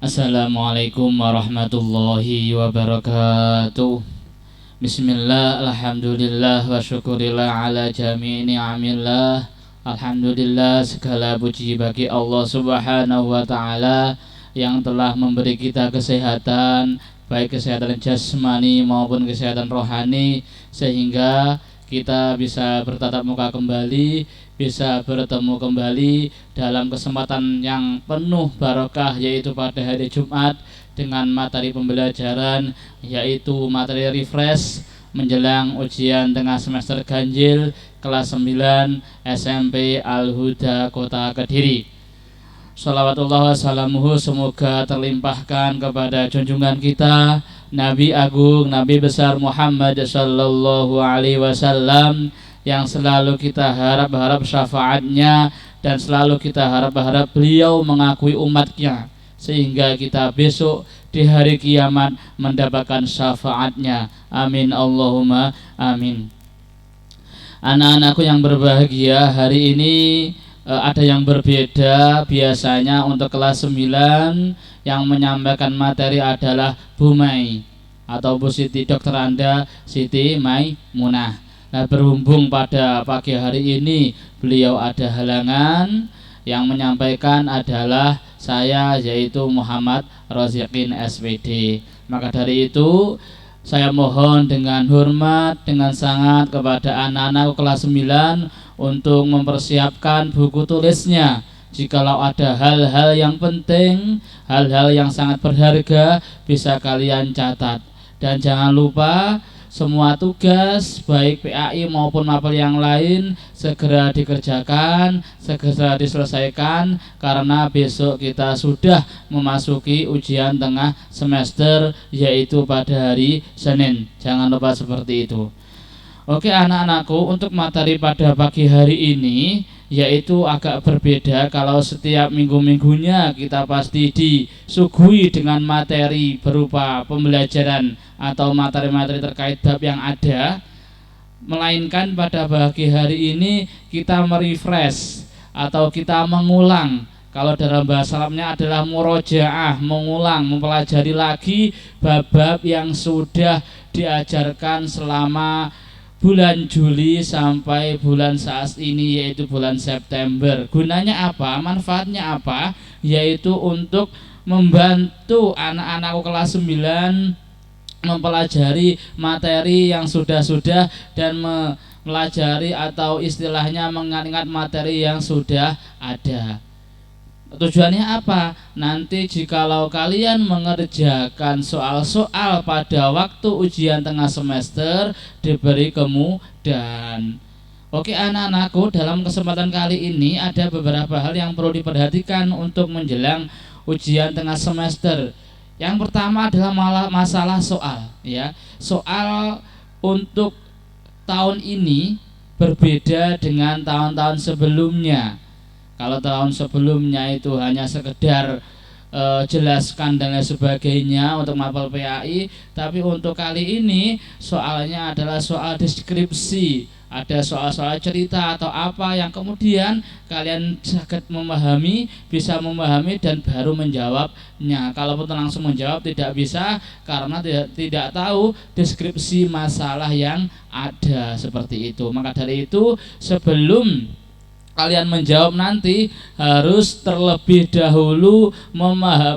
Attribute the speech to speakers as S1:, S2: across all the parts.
S1: Assalamualaikum warahmatullahi wabarakatuh. Bismillah, alhamdulillah, wa syukurillah ala jami'i ni'amillah. Alhamdulillah, segala puji bagi Allah subhanahu wa ta'ala yang telah memberi kita kesehatan, baik kesehatan jasmani maupun kesehatan rohani, sehingga kita bisa bertatap muka kembali, bisa bertemu kembali dalam kesempatan yang penuh barokah, yaitu pada hari Jumat dengan materi pembelajaran, yaitu materi refresh menjelang ujian tengah semester ganjil kelas 9 SMP Al-Huda Kota Kediri. Shalawatullah wassalamuhu semoga terlimpahkan kepada junjungan kita Nabi Agung, Nabi besar Muhammad sallallahu alaihi wasallam, yang selalu kita harap-harap syafaatnya dan selalu kita harap-harap beliau mengakui umatnya, sehingga kita besok di hari kiamat mendapatkan syafaatnya. Amin Allahumma amin. Anak-anakku yang berbahagia, hari ini ada yang berbeda. Biasanya untuk kelas 9 yang menyampaikan materi adalah Bu Mai atau Bu Siti, Dokter Anda Siti Maimunah. Nah, berhubung pada pagi hari ini beliau ada halangan, yang menyampaikan adalah saya, yaitu Muhammad Rozikin SPD. Maka dari itu saya mohon dengan hormat, dengan sangat kepada anak-anak kelas 9 untuk mempersiapkan buku tulisnya. Jikalau ada hal-hal yang penting, hal-hal yang sangat berharga, bisa kalian catat. Dan jangan lupa semua tugas baik PAI maupun mapel yang lain segera dikerjakan, segera diselesaikan, karena besok kita sudah memasuki ujian tengah semester, yaitu pada hari Senin. Jangan lupa seperti itu. Oke anak-anakku, untuk materi pada pagi hari ini yaitu agak berbeda. Kalau setiap minggu-minggunya kita pasti disuguhi dengan materi berupa pembelajaran atau materi-materi terkait bab yang ada, melainkan pada pagi hari ini kita merefresh atau kita mengulang. Kalau dalam bahasa Arabnya adalah murojaah, mengulang, mempelajari lagi bab-bab yang sudah diajarkan selama bulan Juli sampai bulan saat ini, yaitu bulan September. Gunanya apa? Manfaatnya apa? Yaitu untuk membantu anak-anak kelas 9 mempelajari materi yang sudah-sudah dan mempelajari atau istilahnya mengingat materi yang sudah ada. Tujuannya apa? Nanti jikalau kalian mengerjakan soal-soal pada waktu ujian tengah semester, diberi kemudahan. Oke anak-anakku, dalam kesempatan kali ini ada beberapa hal yang perlu diperhatikan untuk menjelang ujian tengah semester. Yang pertama adalah masalah soal, ya. Soal untuk tahun ini berbeda dengan tahun-tahun sebelumnya. Kalau tahun sebelumnya itu hanya sekedar jelaskan dan lain sebagainya untuk mapel PAI, tapi untuk kali ini soalnya adalah soal deskripsi. Ada soal-soal cerita atau apa yang kemudian kalian sangat memahami, bisa memahami dan baru menjawabnya. Kalaupun langsung menjawab tidak bisa, karena tidak tahu deskripsi masalah yang ada, seperti itu. Maka dari itu sebelum kalian menjawab nanti harus terlebih dahulu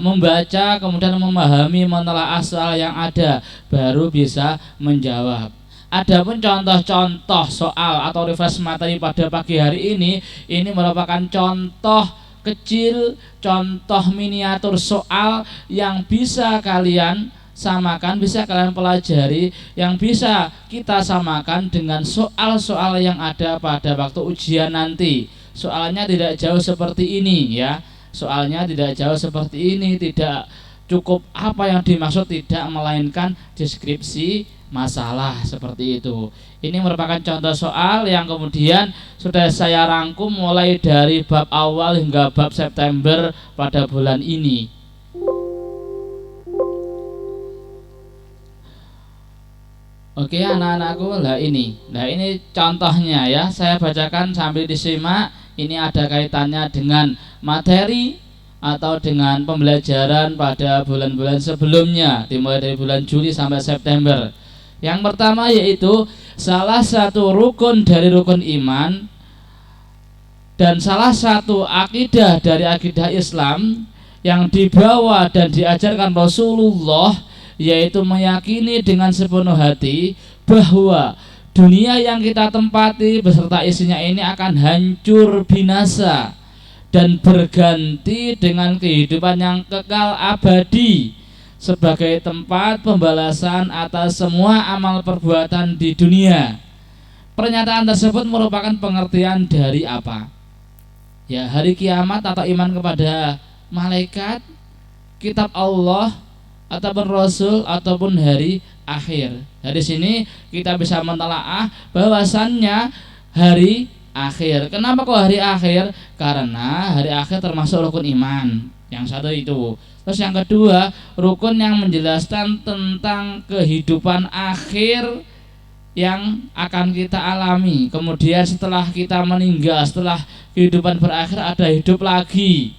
S1: membaca, kemudian memahami, menelaah soal yang ada, baru bisa menjawab. Adapun contoh-contoh soal atau refresh materi pada pagi hari ini merupakan contoh kecil, contoh miniatur soal yang bisa kalian samakan, bisa kalian pelajari, yang bisa kita samakan dengan soal-soal yang ada pada waktu ujian nanti. Soalnya tidak jauh seperti ini, ya. Soalnya tidak jauh seperti ini, tidak cukup apa yang dimaksud, tidak, melainkan deskripsi masalah, seperti itu. Ini merupakan contoh soal yang kemudian sudah saya rangkum mulai dari bab awal hingga bab September pada bulan ini. Oke anak-anakku, nah ini contohnya ya, saya bacakan sambil disimak. Ini ada kaitannya dengan materi atau dengan pembelajaran pada bulan-bulan sebelumnya, dimulai dari bulan Juli sampai September. Yang pertama yaitu salah satu rukun dari rukun iman dan salah satu akidah dari akidah Islam yang dibawa dan diajarkan Rasulullah, yaitu meyakini dengan sepenuh hati bahwa dunia yang kita tempati beserta isinya ini akan hancur binasa dan berganti dengan kehidupan yang kekal abadi sebagai tempat pembalasan atas semua amal perbuatan di dunia. Pernyataan tersebut merupakan pengertian dari apa? Ya, hari kiamat atau iman kepada malaikat, kitab Allah ataupun Rasul ataupun hari akhir. Dari sini kita bisa mentelaah bahwasannya hari akhir. Kenapa kok hari akhir? Karena hari akhir termasuk rukun iman. Yang satu itu. Terus yang kedua, rukun yang menjelaskan tentang kehidupan akhir yang akan kita alami. Kemudian setelah kita meninggal, setelah kehidupan berakhir ada hidup lagi.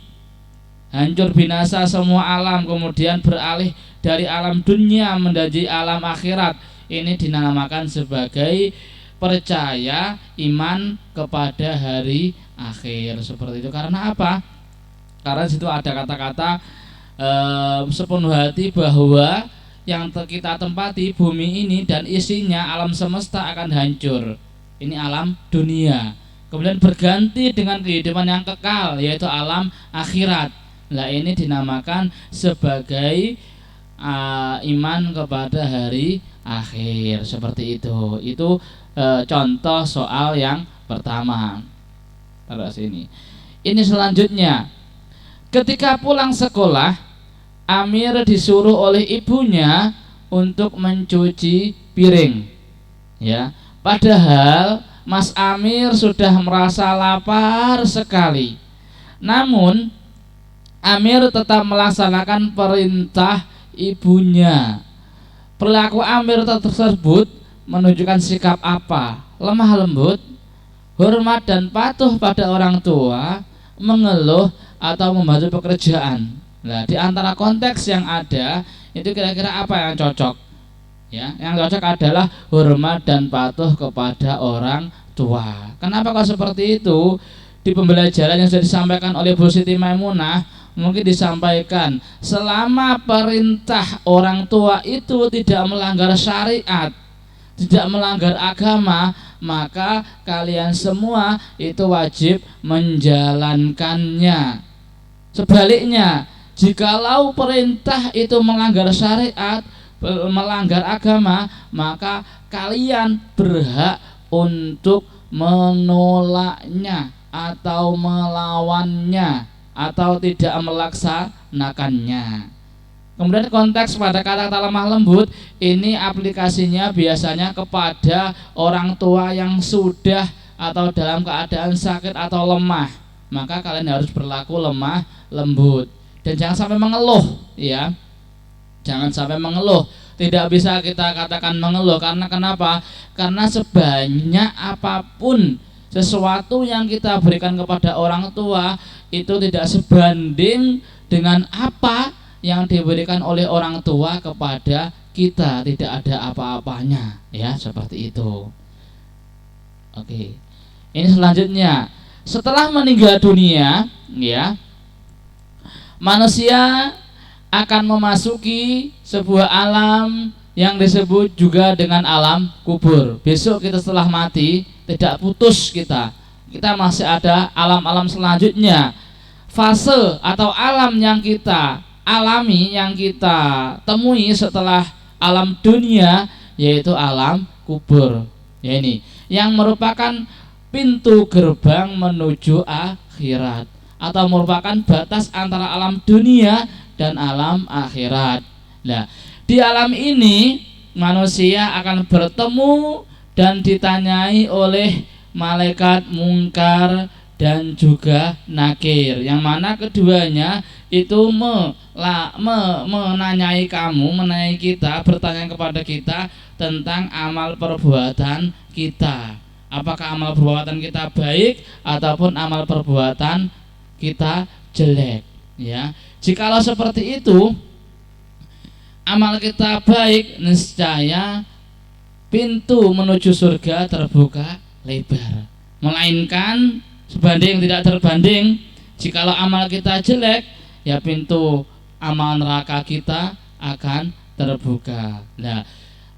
S1: Hancur binasa semua alam, kemudian beralih dari alam dunia menjadi alam akhirat. Ini dinamakan sebagai percaya iman kepada hari akhir. Seperti itu. Karena apa? Karena situ ada kata-kata sepenuh hati bahwa yang kita tempati bumi ini dan isinya alam semesta akan hancur. Ini alam dunia. Kemudian berganti dengan kehidupan yang kekal, yaitu alam akhirat. Nah, ini dinamakan sebagai iman kepada hari akhir. Seperti itu. Itu contoh soal yang pertama. Taruh sini. Ini selanjutnya. Ketika pulang sekolah, Amir disuruh oleh ibunya untuk mencuci piring. Ya, padahal Mas Amir sudah merasa lapar sekali. Namun Amir tetap melaksanakan perintah ibunya. Perilaku Amir tersebut menunjukkan sikap apa? Lemah lembut, hormat dan patuh pada orang tua, mengeluh atau membantu pekerjaan. Nah, di antara konteks yang ada itu kira-kira apa yang cocok? Ya, yang cocok adalah hormat dan patuh kepada orang tua. Kenapa kok seperti itu? Di pembelajaran yang sudah disampaikan oleh Bu Siti Maimunah, mungkin disampaikan selama perintah orang tua itu tidak melanggar syariat, tidak melanggar agama, maka kalian semua itu wajib menjalankannya. Sebaliknya, jikalau perintah itu melanggar syariat, melanggar agama, maka kalian berhak untuk menolaknya atau melawannya atau tidak melaksanakannya. Kemudian konteks pada kata-kata lemah lembut ini aplikasinya biasanya kepada orang tua yang sudah atau dalam keadaan sakit atau lemah. Maka kalian harus berlaku lemah lembut dan jangan sampai mengeluh, ya. Jangan sampai mengeluh. Tidak bisa kita katakan mengeluh karena kenapa? Karena sebanyak apapun sesuatu yang kita berikan kepada orang tua itu tidak sebanding dengan apa yang diberikan oleh orang tua kepada kita. Tidak ada apa-apanya, ya, seperti itu. Oke. Ini selanjutnya, setelah meninggal dunia, ya, manusia akan memasuki sebuah alam yang disebut juga dengan alam kubur. Besok kita setelah mati tidak putus kita masih ada alam-alam selanjutnya. Fase atau alam yang kita alami, yang kita temui setelah alam dunia, yaitu alam kubur. Ya, ini yang merupakan pintu gerbang menuju akhirat atau merupakan batas antara alam dunia dan alam akhirat. Nah, di alam ini manusia akan bertemu dan ditanyai oleh malaikat mungkar dan juga nakir, yang mana keduanya itu menanyai kamu, menanyai kita, bertanya kepada kita tentang amal perbuatan kita. Apakah amal perbuatan kita baik ataupun amal perbuatan kita jelek, Ya, jikalau seperti itu amal kita baik, niscaya pintu menuju surga terbuka lebar. Melainkan sebanding tidak terbanding, jikalau amal kita jelek, ya pintu amal neraka kita akan terbuka. Nah,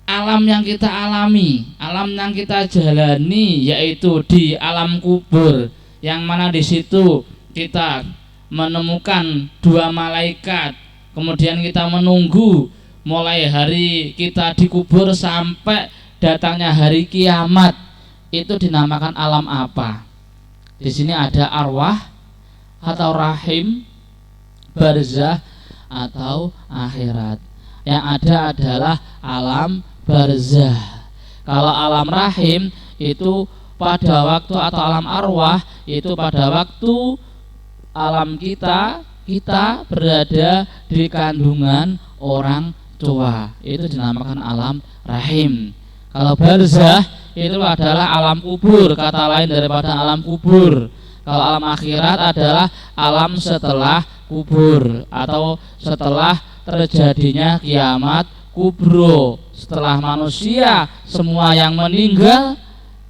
S1: alam yang kita alami, alam yang kita jalani, yaitu di alam kubur, yang mana di situ kita menemukan dua malaikat, kemudian kita menunggu mulai hari kita dikubur sampai datangnya hari kiamat. Itu dinamakan alam apa? Di sini ada arwah atau rahim, barzah atau akhirat. Yang ada adalah alam barzah. Kalau alam rahim itu pada waktu, atau alam arwah itu pada waktu alam kita berada di kandungan orang tua, itu dinamakan alam rahim. Kalau barzah itu adalah alam kubur, kata lain daripada alam kubur. Kalau alam akhirat adalah alam setelah kubur, atau setelah terjadinya kiamat kubro. Setelah manusia semua yang meninggal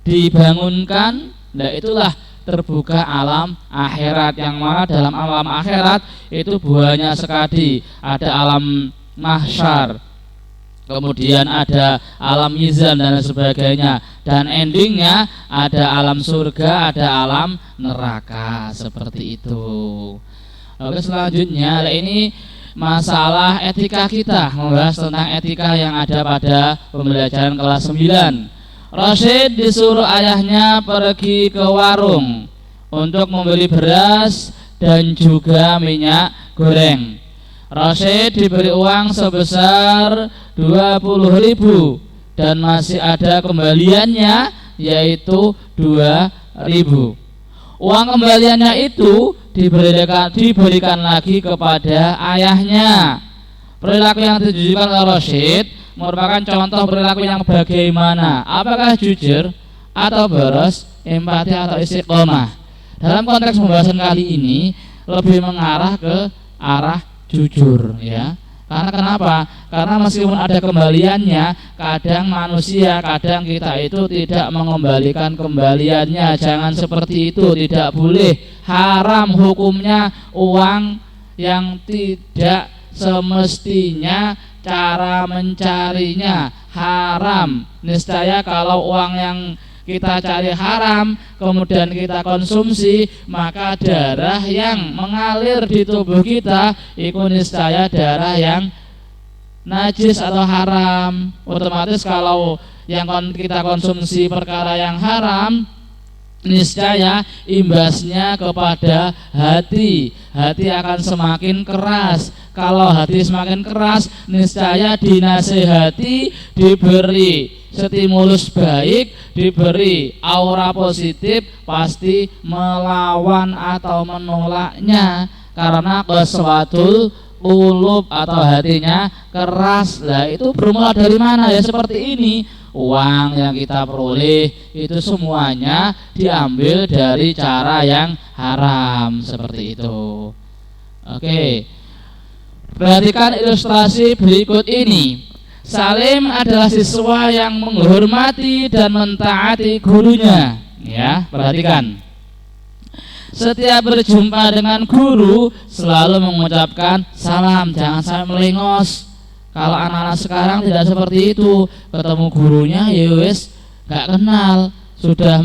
S1: dibangunkan, nah itulah terbuka alam akhirat, yang mana dalam alam akhirat itu banyak sekali. Ada alam mahsyar, kemudian ada alam mizan dan sebagainya, dan endingnya ada alam surga, ada alam neraka, seperti itu. Oke, selanjutnya ini masalah etika kita, membahas tentang etika yang ada pada pembelajaran kelas 9. Rasyid disuruh ayahnya pergi ke warung untuk membeli beras dan juga minyak goreng. Rasyid diberi uang sebesar 20.000 dan masih ada kembaliannya, yaitu 2.000. Uang kembaliannya itu diberikan lagi kepada ayahnya. Perilaku yang ditujukan oleh Rasyid merupakan contoh perilaku yang bagaimana? Apakah jujur atau boros, empati atau istiqomah? Dalam konteks pembahasan kali ini lebih mengarah ke arah jujur, ya. Karena kenapa? Karena meskipun ada kembaliannya, kadang manusia, kadang kita itu tidak mengembalikan kembaliannya. Jangan seperti itu, tidak boleh. Haram hukumnya uang yang tidak semestinya, cara mencarinya haram. Niscaya kalau uang yang kita cari haram, kemudian kita konsumsi, maka darah yang mengalir di tubuh kita itu niscaya darah yang najis atau haram. Otomatis kalau yang kita konsumsi perkara yang haram, niscaya imbasnya kepada hati. Hati akan semakin keras. Kalau hati semakin keras, niscaya dinasehati, diberi stimulus baik, diberi aura positif, pasti melawan atau menolaknya, karena qaswatul qulub atau hatinya keras. Lah itu bermula dari mana? Ya seperti ini. Uang yang kita peroleh itu semuanya diambil dari cara yang haram, seperti itu. Oke. Perhatikan ilustrasi berikut ini. Salim adalah siswa yang menghormati dan mentaati gurunya. Ya, perhatikan. Setiap berjumpa dengan guru selalu mengucapkan salam, jangan sampai melengos. Kalau anak-anak sekarang tidak seperti itu, ketemu gurunya ya wis gak kenal,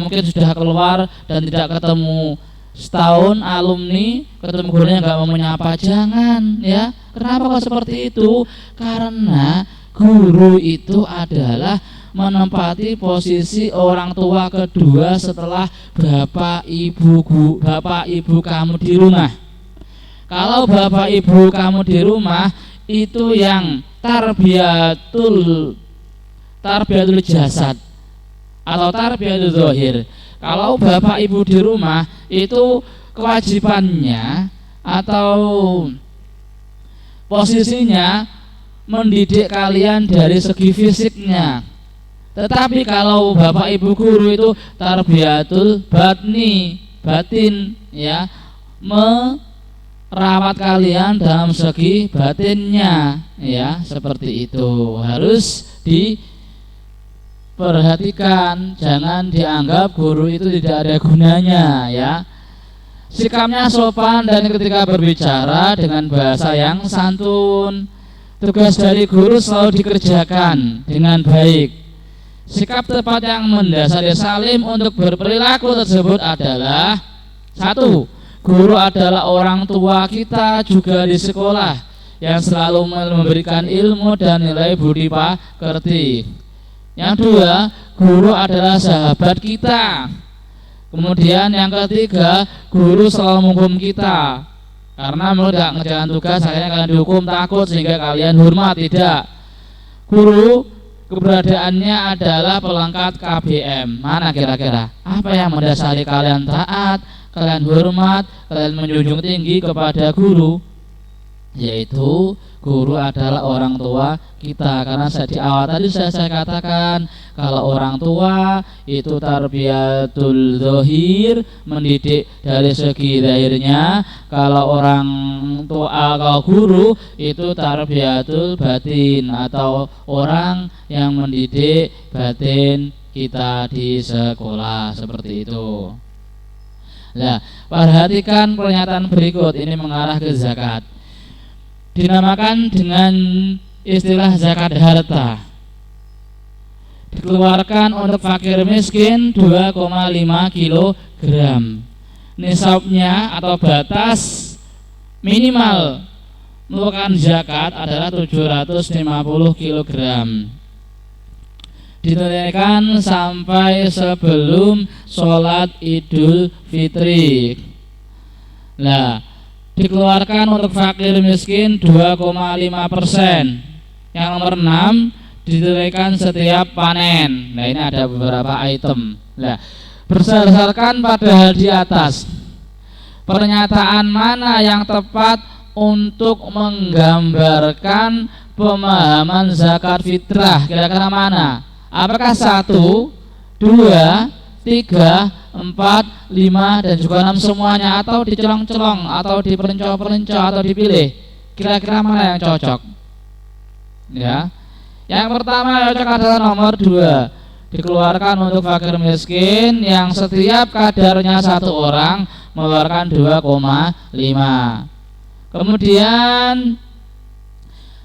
S1: mungkin sudah keluar dan tidak ketemu setahun, alumni ketemu gurunya gak mau menyapa. Jangan, ya. Kenapa kok seperti itu? Karena guru itu adalah menempati posisi orang tua kedua setelah bapak ibu kamu di rumah. Kalau bapak ibu kamu di rumah itu yang tarbiyatul jasad atau tarbiyatul zahir. Kalau bapak ibu di rumah itu kewajibannya atau posisinya mendidik kalian dari segi fisiknya. Tetapi kalau bapak ibu guru itu tarbiyatul batin, ya, rawat kalian dalam segi batinnya, ya, seperti itu. Harus diperhatikan, jangan dianggap guru itu tidak ada gunanya, ya. Sikapnya sopan dan ketika berbicara dengan bahasa yang santun. Tugas dari guru selalu dikerjakan dengan baik. Sikap tepat yang mendasari Salim untuk berperilaku tersebut adalah: 1. Guru adalah orang tua kita juga di sekolah yang selalu memberikan ilmu dan nilai budi pekerti. Yang 2, guru adalah sahabat kita. Kemudian yang ketiga, guru selalu menghukum kita. Karena mau tidak mengerjakan tugas, akhirnya kalian dihukum, takut sehingga kalian hormat. Tidak. Guru keberadaannya adalah pelengkap KBM. Mana kira-kira? Apa yang mendasari kalian taat, kalian hormat, kalian menjunjung tinggi kepada guru? Yaitu guru adalah orang tua kita. Karena di awal tadi saya katakan, kalau orang tua itu tarbiyatul zahir, mendidik dari segi zahirnya. Kalau orang tua, kalau guru itu tarbiyatul batin, atau orang yang mendidik batin kita di sekolah, seperti itu. Nah, perhatikan pernyataan berikut, ini mengarah ke zakat. Dinamakan dengan istilah zakat harta. Dikeluarkan untuk fakir miskin 2,5 kilogram. Nisabnya atau batas minimal mengeluarkan zakat adalah 750 kilogram. Ditunaikan sampai sebelum sholat Idul Fitri. Nah, dikeluarkan untuk fakir miskin 2,5%. Yang nomor 6, ditunaikan setiap panen. Nah, ini ada beberapa item. Nah, berdasarkan pada hal di atas, pernyataan mana yang tepat untuk menggambarkan pemahaman zakat fitrah? Kira-kira mana? Apakah 1, 2, 3, 4, 5 dan juga 6 semuanya, atau dicelong-celong, atau diperencah-perencah, atau dipilih? Kira-kira mana yang cocok? Ya. Yang pertama cocok adalah nomor 2. Dikeluarkan untuk fakir miskin yang setiap kadarnya 1 orang mengeluarkan 2,5. Kemudian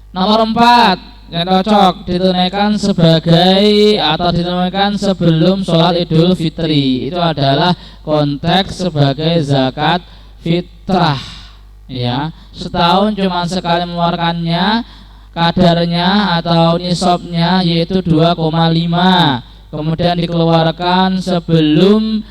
S1: nomor 4 yang cocok, ditunaikan sebagai atau ditunaikan sebelum sholat Idul Fitri. Itu adalah konteks sebagai zakat fitrah, ya. Setahun cuma sekali mengeluarkannya, kadarnya atau nisabnya yaitu 2,5. Kemudian dikeluarkan sebelum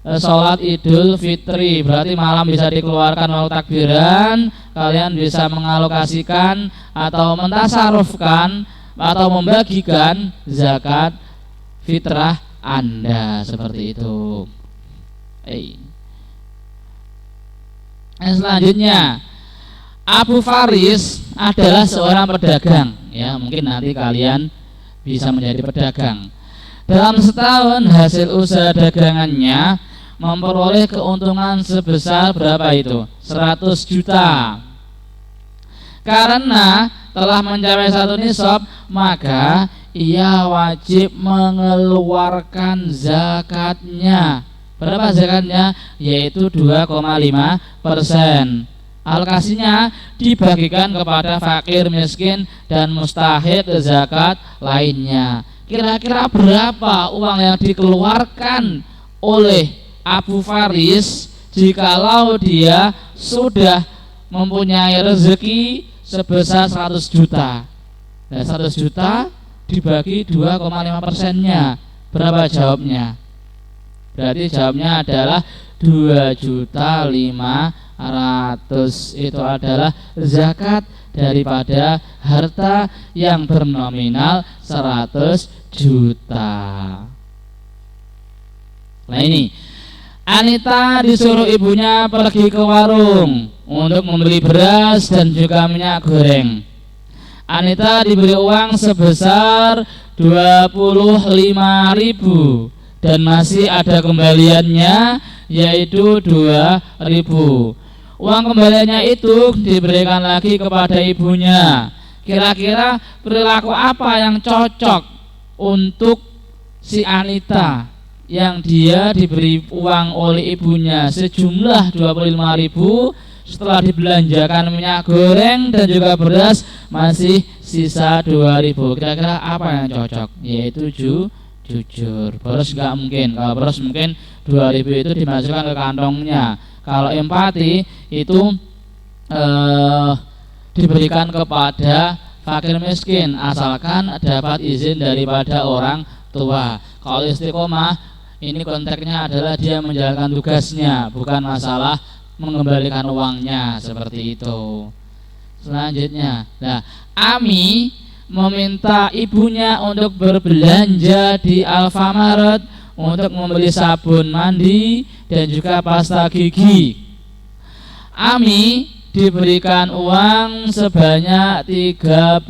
S1: sholat Idul Fitri, berarti malam bisa dikeluarkan waktu takbiran. Kalian bisa mengalokasikan atau mentasarufkan atau membagikan zakat fitrah Anda, seperti itu. Selanjutnya, Abu Faris adalah seorang pedagang, ya. Mungkin nanti kalian bisa menjadi pedagang. Dalam setahun hasil usaha dagangannya memperoleh keuntungan sebesar berapa itu? 100 juta. Karena telah mencapai 1 nisab, maka ia wajib mengeluarkan zakatnya. Berapa zakatnya? Yaitu 2,5%. Alokasinya dibagikan kepada fakir miskin dan mustahik zakat lainnya. Kira-kira berapa uang yang dikeluarkan oleh Abu Faris jikalau dia sudah mempunyai rezeki sebesar 100 juta? Nah, 100 juta dibagi 2,5%-nya. Berapa jawabnya? Berarti jawabnya adalah 2.500.000. Itu adalah zakat daripada harta yang bernominal 100 juta. Nah, ini Anita disuruh ibunya pergi ke warung untuk membeli beras dan juga minyak goreng. Anita diberi uang sebesar 25.000 dan masih ada kembaliannya, yaitu 2.000. uang kembaliannya itu diberikan lagi kepada ibunya. Kira-kira perilaku apa yang cocok untuk si Anita yang dia diberi uang oleh ibunya sejumlah 25.000, setelah dibelanjakan minyak goreng dan juga beras masih sisa 2.000. Kira-kira apa yang cocok? Yaitu jujur. Boros nggak mungkin. Kalau boros mungkin 2.000 itu dimasukkan ke kantongnya. Kalau empati itu diberikan kepada fakir miskin asalkan dapat izin daripada orang tua. Kalau istiqomah ini konteksnya adalah dia menjalankan tugasnya, bukan masalah mengembalikan uangnya, seperti itu. Selanjutnya, nah, Ami meminta ibunya untuk berbelanja di Alfamart untuk membeli sabun mandi dan juga pasta gigi. Ami diberikan uang sebanyak 30.000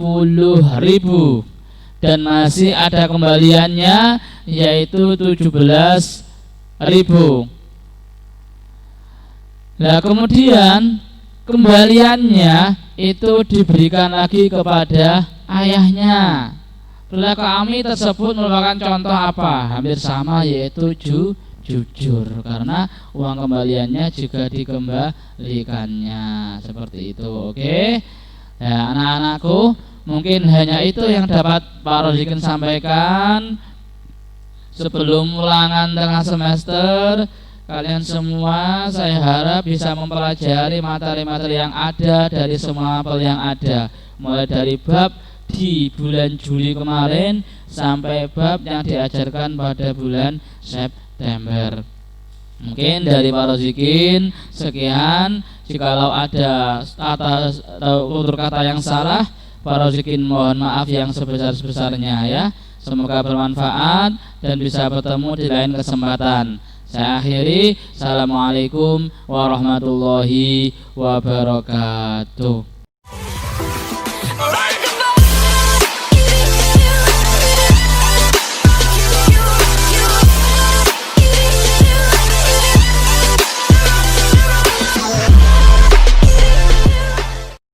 S1: dan masih ada kembaliannya yaitu 17.000. Nah, kemudian kembaliannya itu diberikan lagi kepada ayahnya. Perilaku Ami tersebut merupakan contoh apa? Hampir sama, yaitu jujur, karena uang kembaliannya juga dikembalikannya, seperti itu. Oke. Nah, anak-anakku, mungkin hanya itu yang dapat Pak Rozikin sampaikan sebelum ulangan tengah semester. Kalian semua saya harap bisa mempelajari materi-materi yang ada dari semua mapel yang ada, mulai dari bab di bulan Juli kemarin sampai bab yang diajarkan pada bulan September. Mungkin dari Pak Rozikin sekian. Jikalau ada tutur kata yang salah, Pak Rozikin mohon maaf yang sebesar-besarnya ya. Semoga bermanfaat dan bisa bertemu di lain kesempatan. Saya akhiri. Assalamualaikum warahmatullahi wabarakatuh.